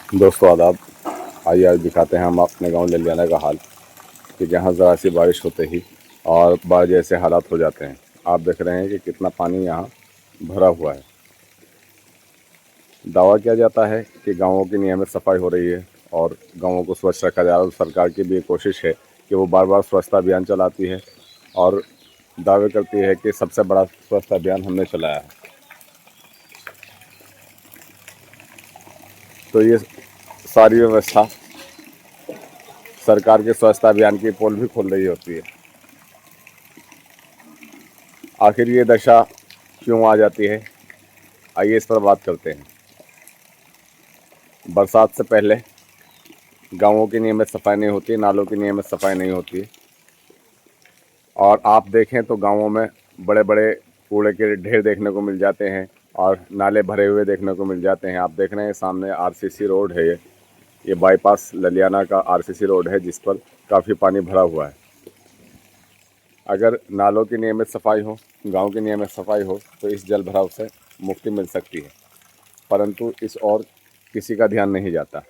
दोस्तों आदाब। आइए आज दिखाते हैं हम अपने गांव ललियाना का हाल कि जहां ज़रा सी बारिश होते ही और बाढ़ जैसे हालात हो जाते हैं। आप देख रहे हैं कि कितना पानी यहां भरा हुआ है। दावा किया जाता है कि गांवों की नियमित सफाई हो रही है और गांवों को स्वच्छ रखा जा रहा है। सरकार की भी कोशिश है कि वो बार बार स्वच्छता अभियान चलाती है और दावे करती है कि सबसे बड़ा स्वच्छता अभियान हमने चलाया है। तो ये सारी व्यवस्था सरकार के स्वच्छता अभियान की पोल भी खोल रही होती है। आखिर ये दशा क्यों आ जाती है, आइए इस पर बात करते हैं। बरसात से पहले गांवों की नियमित सफाई नहीं होती, नालों की नियमित सफाई नहीं होती और आप देखें तो गांवों में बड़े बड़े कूड़े के ढेर देखने को मिल जाते हैं और नाले भरे हुए देखने को मिल जाते हैं। आप देख रहे हैं सामने आरसीसी रोड है, ये बाईपास ललियाना का आरसीसी रोड है जिस पर काफ़ी पानी भरा हुआ है। अगर नालों की नियमित सफाई हो, गांव की नियमित सफाई हो तो इस जल भराव से मुक्ति मिल सकती है, परंतु इस और किसी का ध्यान नहीं जाता।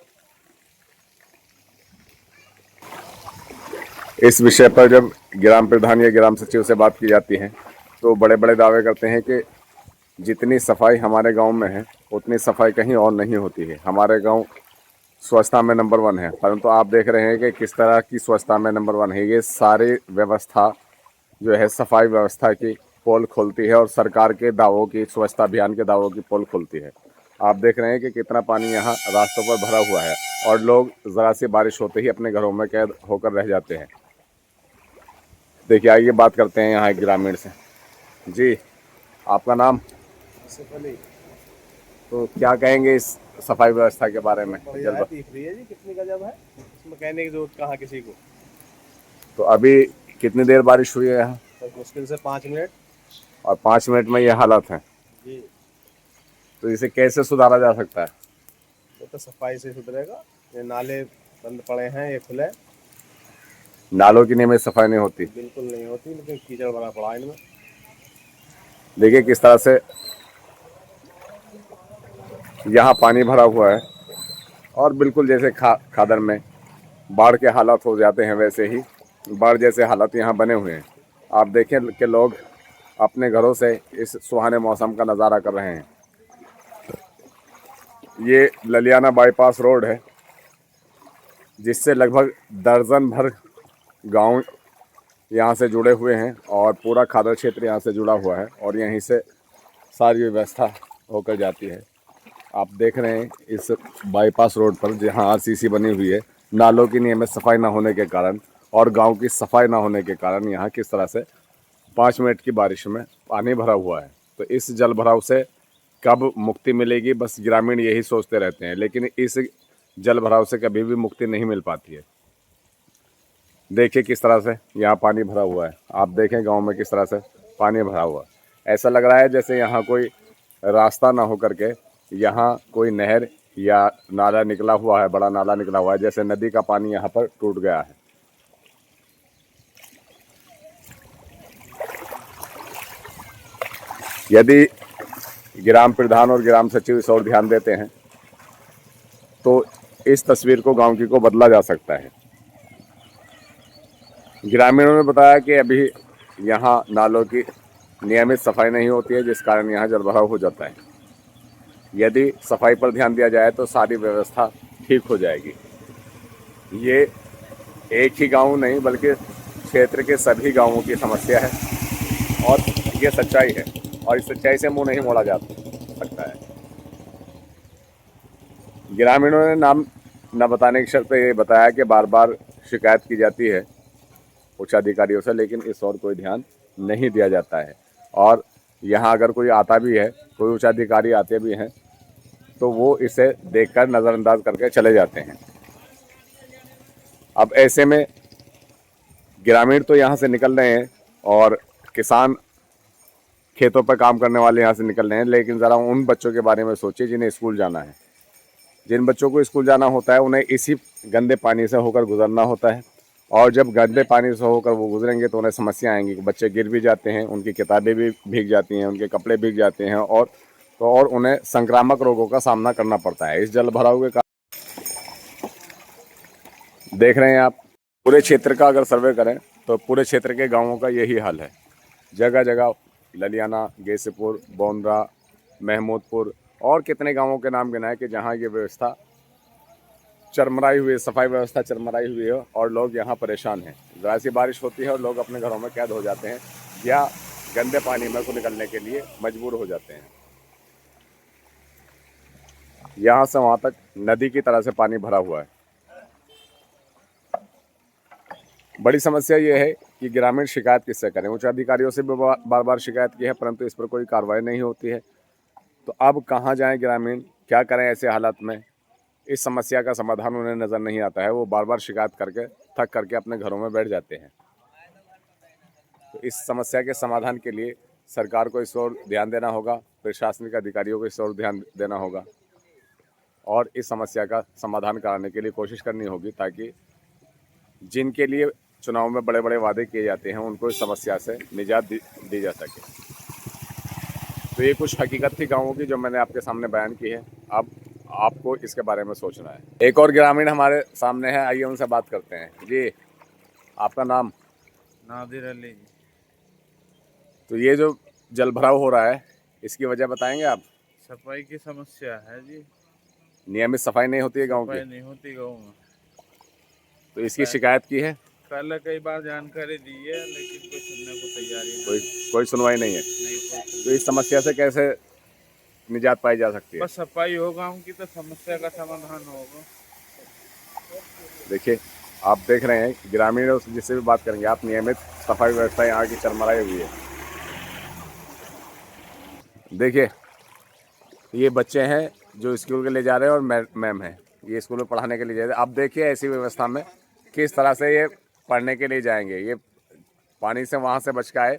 इस विषय पर जब ग्राम प्रधान या ग्राम सचिव से बात की जाती है तो बड़े बड़े दावे करते हैं कि जितनी सफाई हमारे गांव में है उतनी सफाई कहीं और नहीं होती है। हमारे गांव स्वच्छता में नंबर 1 है, परंतु आप देख रहे हैं कि किस तरह की स्वच्छता में नंबर 1 है। ये सारी व्यवस्था जो है सफाई व्यवस्था की पोल खोलती है और सरकार के दावों की, स्वच्छता अभियान के दावों की पोल खोलती है। आप देख रहे हैं कि कितना पानी यहाँ रास्तों पर भरा हुआ है और लोग ज़रा सी बारिश होते ही अपने घरों में कैद होकर रह जाते हैं। देखिए आइए बात करते हैं यहाँ एक ग्रामीण से। जी, आपका नाम? तो क्या कहेंगे इस सफाई व्यवस्था के बारे में? दिख रही है जी, कितनी गजब है। इसमें कहने की जरूरत कहाँ किसी को। तो अभी कितनी देर बारिश हुई है यहाँ? तो मुश्किल से 5 मिनट। और 5 मिनट में ये हालत है, जी, तो इसे कैसे सुधारा जा सकता है? ये तो सफाई से सुधरेगा। ये नाले बंद पड़े हैं, ये खुले नालों की नियमित सफाई नहीं होती। बिल्कुल नहीं होती, लेकिन कीचड़ भरा पड़ा है इनमें। देखिए किस तरह से यहाँ पानी भरा हुआ है और बिल्कुल जैसे खादर में बाढ़ के हालात हो जाते हैं वैसे ही बाढ़ जैसे हालात यहाँ बने हुए हैं। आप देखें कि लोग अपने घरों से इस सुहाने मौसम का नज़ारा कर रहे हैं। ये ललियाना बाईपास रोड है जिससे लगभग दर्जन भर गांव यहाँ से जुड़े हुए हैं और पूरा खादर क्षेत्र यहाँ से जुड़ा हुआ है और यहीं से सारी व्यवस्था होकर जाती है। आप देख रहे हैं इस बाईपास रोड पर जहाँ आरसीसी बनी हुई है, नालों की नियमित सफाई ना होने के कारण और गांव की सफाई ना होने के कारण यहाँ किस तरह से 5 मिनट की बारिश में पानी भरा हुआ है। तो इस जल भराव से कब मुक्ति मिलेगी, बस ग्रामीण यही सोचते रहते हैं, लेकिन इस जल भराव से कभी भी मुक्ति नहीं मिल पाती है। देखिए किस तरह से यहाँ पानी भरा हुआ है। आप देखें गांव में किस तरह से पानी भरा हुआ है। ऐसा लग रहा है जैसे यहाँ कोई रास्ता ना हो करके यहाँ कोई नहर या नाला निकला हुआ है, बड़ा नाला निकला हुआ है, जैसे नदी का पानी यहाँ पर टूट गया है। यदि ग्राम प्रधान और ग्राम सचिव इस ओर ध्यान देते हैं तो इस तस्वीर को गांव की को बदला जा सकता है। ग्रामीणों ने बताया कि अभी यहाँ नालों की नियमित सफाई नहीं होती है जिस कारण यहाँ जलभराव हो जाता है। यदि सफाई पर ध्यान दिया जाए तो सारी व्यवस्था ठीक हो जाएगी। ये एक ही गांव नहीं बल्कि क्षेत्र के सभी गांवों की समस्या है और ये सच्चाई है और इस सच्चाई से मुंह नहीं मोड़ा जा सकता है। ग्रामीणों ने नाम न बताने की शर्त पर ये बताया कि बार बार शिकायत की जाती है उच्च अधिकारियों से, लेकिन इस और कोई ध्यान नहीं दिया जाता है। और यहाँ अगर कोई आता भी है, कोई उच्च अधिकारी आते भी हैं तो वो इसे देखकर नज़रअंदाज करके चले जाते हैं। अब ऐसे में ग्रामीण तो यहाँ से निकल रहे हैं और किसान खेतों पर काम करने वाले यहाँ से निकल रहे हैं, लेकिन ज़रा उन बच्चों के बारे में सोचिए जिन्हें स्कूल जाना है। जिन बच्चों को स्कूल जाना होता है उन्हें इसी गंदे पानी से होकर गुजरना होता है और जब गंदे पानी से होकर वो गुजरेंगे तो उन्हें समस्या आएंगी। बच्चे गिर भी जाते हैं, उनकी किताबें भी भीग जाती हैं, उनके कपड़े भीग जाते हैं और उन्हें संक्रामक रोगों का सामना करना पड़ता है इस जल भराव के कारण। देख रहे हैं आप, पूरे क्षेत्र का अगर सर्वे करें तो पूरे क्षेत्र के गांवों का यही हाल है। जगह जगह ललियाना, गेसीपुर, बोंद्रा, महमूदपुर और कितने गांवों के नाम गिनाए कि जहां ये व्यवस्था चरमराई हुई है, सफाई व्यवस्था चरमराई हुई है और लोग यहाँ परेशान हैं। ज़रा सी बारिश होती है और लोग अपने घरों में कैद हो जाते हैं या गंदे पानी में को निकलने के लिए मजबूर हो जाते हैं। यहाँ से वहाँ तक नदी की तरह से पानी भरा हुआ है। बड़ी समस्या ये है कि ग्रामीण शिकायत किससे करें। उच्च अधिकारियों से भी बार बार शिकायत की है, परंतु इस पर कोई कार्रवाई नहीं होती है। तो अब कहाँ जाएं ग्रामीण, क्या करें ऐसे हालात में? इस समस्या का समाधान उन्हें नज़र नहीं आता है। वो बार बार शिकायत करके थक करके अपने घरों में बैठ जाते हैं। तो इस समस्या के समाधान के लिए सरकार को इस ओर ध्यान देना होगा, प्रशासनिक अधिकारियों को इस ओर ध्यान देना होगा और इस समस्या का समाधान कराने के लिए कोशिश करनी होगी, ताकि जिनके लिए चुनाव में बड़े बड़े वादे किए जाते हैं उनको इस समस्या से निजात दी जा सके। तो ये कुछ हकीकत थी गाँवों की जो मैंने आपके सामने बयान की है। अब आपको इसके बारे में सोचना है। एक और ग्रामीण हमारे सामने है, आइए उनसे बात करते हैं। जी, आपका नाम? नादिर अली जी। तो ये जो जल भराव हो रहा है, इसकी वजह बताएंगे आप? सफाई की समस्या है जी। नियमित सफाई नहीं होती है गांव सफाई की, नहीं होती गाँव में। तो इसकी शिकायत की है? पहले कई बार जानकारी दी है, लेकिन कोई सुनने को तैयारी कोई सुनवाई नहीं है। नहीं। तो इस समस्या से कैसे निजात पाई जा सकती है? बस सफाई हो गाँव की तो समस्या का समाधान होगा। देखिए, आप देख रहे हैं ग्रामीणों से जिससे भी बात करेंगे आप, नियमित सफाई व्यवस्था यहाँ की चरमराई हुई है। देखिए, ये बच्चे हैं जो स्कूल के लिए जा रहे हैं और मैम है, ये स्कूल में पढ़ाने के लिए जा रहे हैं। अब देखिए ऐसी व्यवस्था में किस तरह से ये पढ़ने के लिए जाएंगे। ये पानी से वहाँ से बच के आए,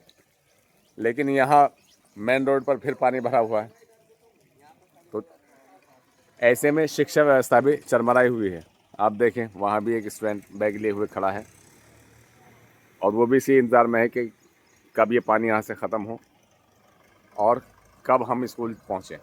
लेकिन यहाँ मेन रोड पर फिर पानी भरा हुआ है। तो ऐसे में शिक्षा व्यवस्था भी चरमराई हुई है। आप देखें, वहाँ भी एक स्टूडेंट बैग लिए हुए खड़ा है और वो भी इसी इंतज़ार में है कि कब ये पानी यहाँ से ख़त्म हो और कब हम स्कूल पहुँचें।